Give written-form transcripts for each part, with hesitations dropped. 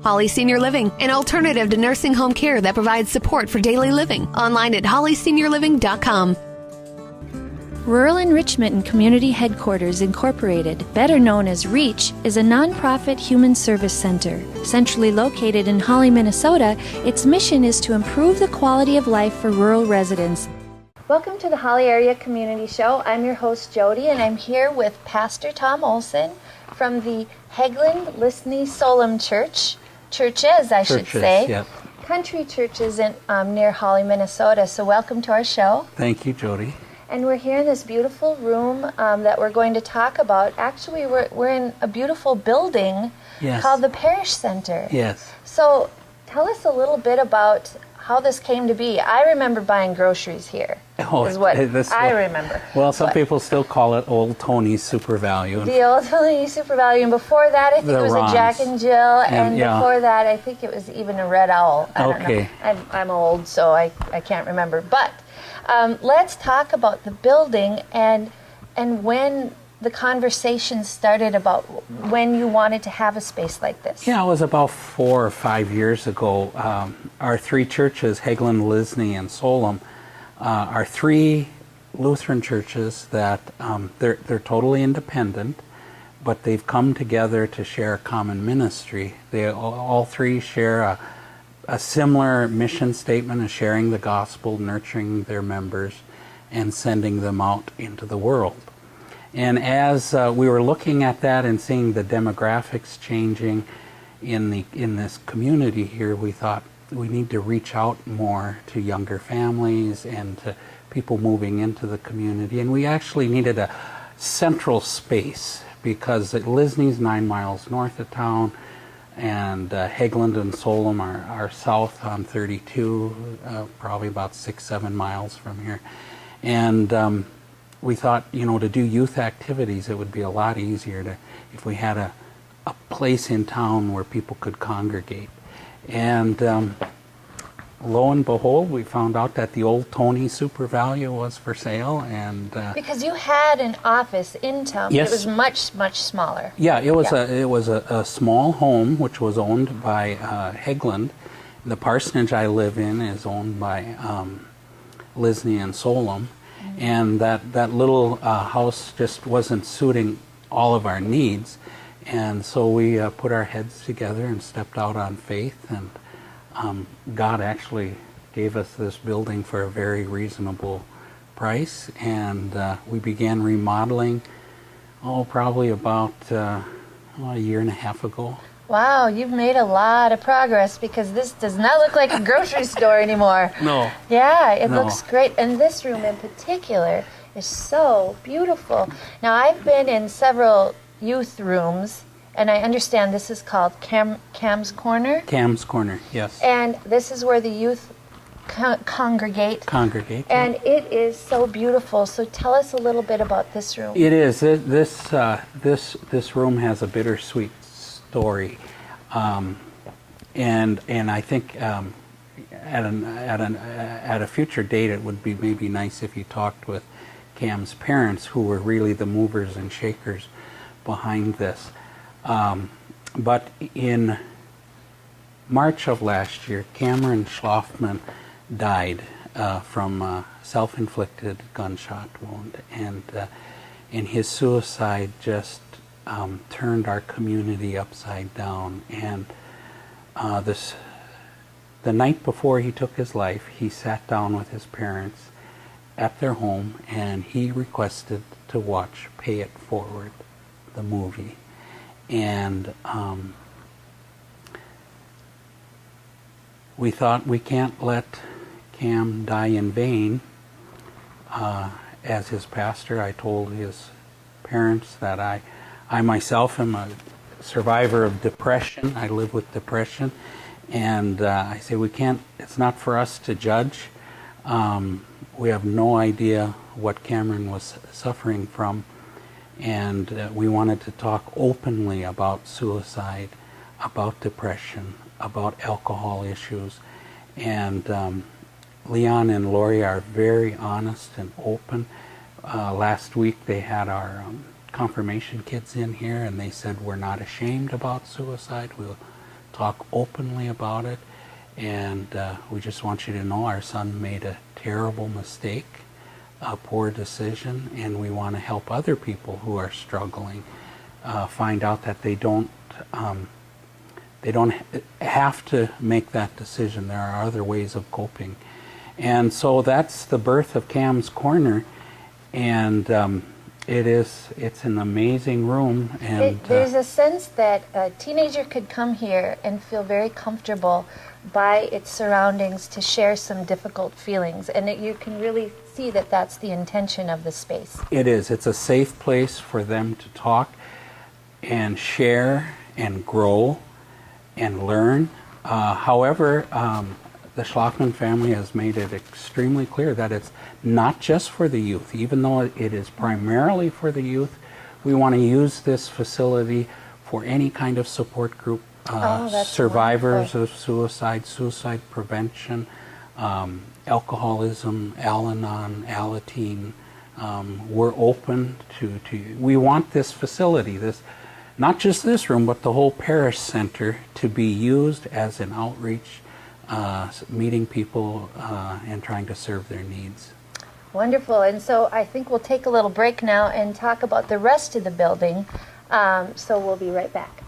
Holly Senior Living, an alternative to nursing home care that provides support for daily living. Online at hollyseniorliving.com. Rural Enrichment and Community Headquarters Incorporated, better known as REACH, is a nonprofit human service center. Centrally located in Holly, Minnesota, its mission is to improve the quality of life for rural residents. Welcome to the Holly Area Community Show. I'm your host, Jody, and I'm here with Pastor Tom Olson from the Hegland Lisney Solom churches, I should say. Yep. Country churches in near Holly, Minnesota. So welcome to our show. Thank you, Jody. And we're here in this beautiful room that we're going to talk about. Actually, we're in a beautiful building called the Parish Center. Yes. So tell us a little bit about how this came to be. I remember buying groceries here. Is what I remember. Well, some people still call it Old Tony's Super Value. The Old Tony's Super Value. And before that, I think it was a Jack and Jill. And before that, I think it was even a Red Owl. I don't know. I'm old, so I can't remember. But let's talk about the building and when the conversation started about when you wanted to have a space like this. Yeah, it was about 4 or 5 years ago. Our three churches, Hegland, Lisney, and Solom, are three Lutheran churches that they're totally independent, but they've come together to share a common ministry. They all three share a similar mission statement of sharing the gospel, nurturing their members, and sending them out into the world. And as we were looking at that and seeing the demographics changing in this community here, we thought we need to reach out more to younger families and to people moving into the community. And we actually needed a central space because Lisney's 9 miles north of town, and Hegland and Solom are south on 32, probably about 6-7 miles from here. And we thought, to do youth activities, it would be a lot easier if we had a place in town where people could congregate. And lo and behold, we found out that the Old Tony Super Value was for sale. And because you had an office in town, yes. But it was much, much smaller. Yeah, it was a small home which was owned by Hegland. The parsonage I live in is owned by Lisney and Solom. And that little house just wasn't suiting all of our needs. And so we put our heads together and stepped out on faith. And God actually gave us this building for a very reasonable price. And we began remodeling, probably about a year and a half ago. Wow, you've made a lot of progress because this does not look like a grocery store anymore. No. Yeah, it looks great. And this room in particular is so beautiful. Now, I've been in several youth rooms, and I understand this is called Cam's Corner. Cam's Corner, yes. And this is where the youth congregate. And it is so beautiful. So tell us a little bit about this room. It is. This room has a bittersweet story, and I think at a future date it would be maybe nice if you talked with Cam's parents, who were really the movers and shakers behind this. But in March of last year, Cameron Schlafman died from a self-inflicted gunshot wound, and his suicide just turned our community upside down. And the night before he took his life, he sat down with his parents at their home and he requested to watch Pay It Forward, the movie. And we thought, we can't let Cam die in vain. As his pastor, I told his parents that I myself am a survivor of depression. I live with depression. And I say, it's not for us to judge. We have no idea what Cameron was suffering from. And we wanted to talk openly about suicide, about depression, about alcohol issues. And Leon and Lori are very honest and open. Last week they had our confirmation kids in here, and they said, we're not ashamed about suicide. We'll talk openly about it. And we just want you to know our son made a terrible mistake, a poor decision, and we want to help other people who are struggling find out that they don't have to make that decision. There are other ways of coping. And so that's the birth of Cam's Corner, and it's an amazing room. And there's a sense that a teenager could come here and feel very comfortable by its surroundings to share some difficult feelings, and you can really see that that's the intention of the space. It is. It's a safe place for them to talk and share and grow and learn. However, the Schlachman family has made it extremely clear that it's not just for the youth. Even though it is primarily for the youth, we want to use this facility for any kind of support group, survivors wonderful. of suicide, suicide prevention, alcoholism, Al-Anon, Alateen. We're open to. We want this facility, not just this room, but the whole parish center, to be used as an outreach, meeting people and trying to serve their needs. Wonderful. And so I think we'll take a little break now and talk about the rest of the building. So we'll be right back.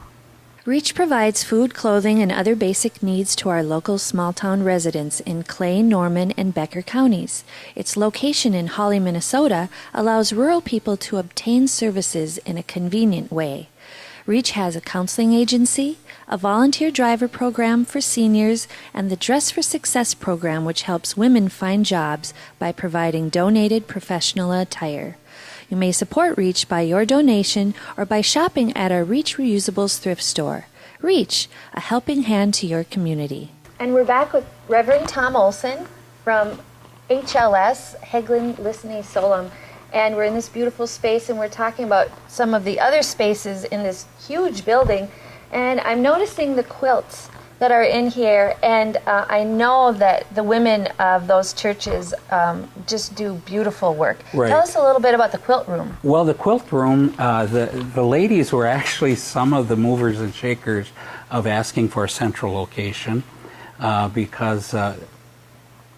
REACH provides food, clothing, and other basic needs to our local small-town residents in Clay, Norman, and Becker counties. Its location in Hawley, Minnesota, allows rural people to obtain services in a convenient way. REACH has a counseling agency, a volunteer driver program for seniors, and the Dress for Success program, which helps women find jobs by providing donated professional attire. You may support REACH by your donation or by shopping at our REACH Reusables thrift store. REACH, a helping hand to your community. And we're back with Reverend Tom Olson from HLS, Hagelin Listening Solom. And we're in this beautiful space, and we're talking about some of the other spaces in this huge building. And I'm noticing the quilts that are in here, and I know that the women of those churches just do beautiful work. Right. Tell us a little bit about the quilt room. Well, the quilt room, the ladies were actually some of the movers and shakers of asking for a central location because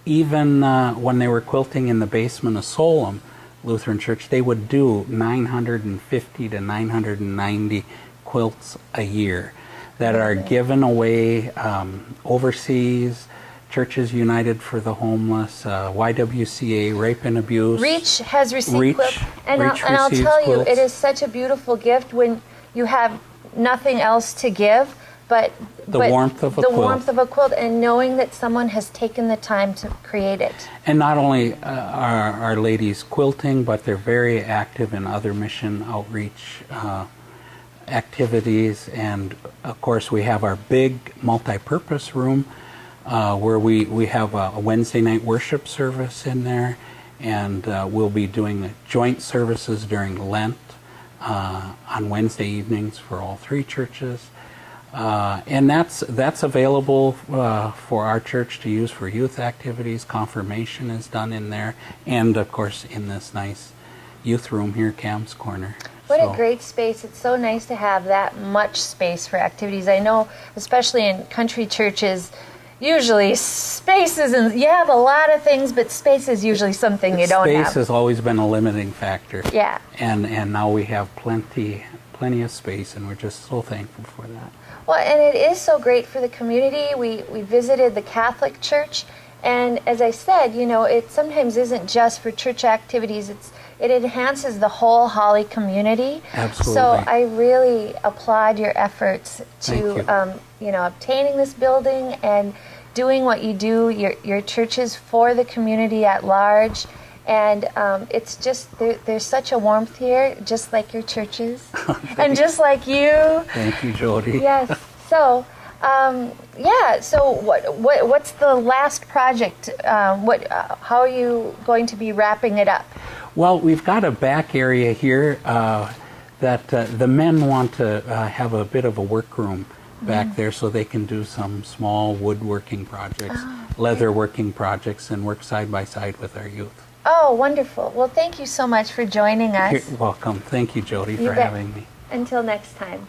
even when they were quilting in the basement of Solom Lutheran Church, they would do 950 to 990 quilts a year that are given away overseas. Churches United for the Homeless, YWCA, Rape and Abuse. REACH has received quilts. And I'll tell you, it is such a beautiful gift when you have nothing else to give, but the warmth of a quilt, and knowing that someone has taken the time to create it. And not only are ladies quilting, but they're very active in other mission outreach activities. And of course we have our big multi-purpose room where we have a Wednesday night worship service in there, and we'll be doing joint services during Lent on Wednesday evenings for all three churches. And that's available for our church to use for youth activities. Confirmation is done in there, and of course in this nice youth room here, Cam's Corner. What a great space. It's so nice to have that much space for activities. I know, especially in country churches, usually space isn't, you have a lot of things, but space is usually something you don't have. Space has always been a limiting factor. Yeah. And now we have plenty of space, and we're just so thankful for that. Well, and it is so great for the community. We visited the Catholic Church, and as I said, you know, it sometimes isn't just for church activities. It enhances the whole Hawley community. Absolutely. So I really applaud your efforts to, obtaining this building and doing what you do, your churches for the community at large. And it's just, there's such a warmth here, just like your churches, and just like you. Thank you, Jody. Yes. So, so what's the last project? How are you going to be wrapping it up? Well, we've got a back area here that the men want to have a bit of a workroom back there, so they can do some small woodworking projects, leatherworking projects, and work side by side with our youth. Oh, wonderful. Well, thank you so much for joining us. You're welcome. Thank you, Jody, for having me. Until next time.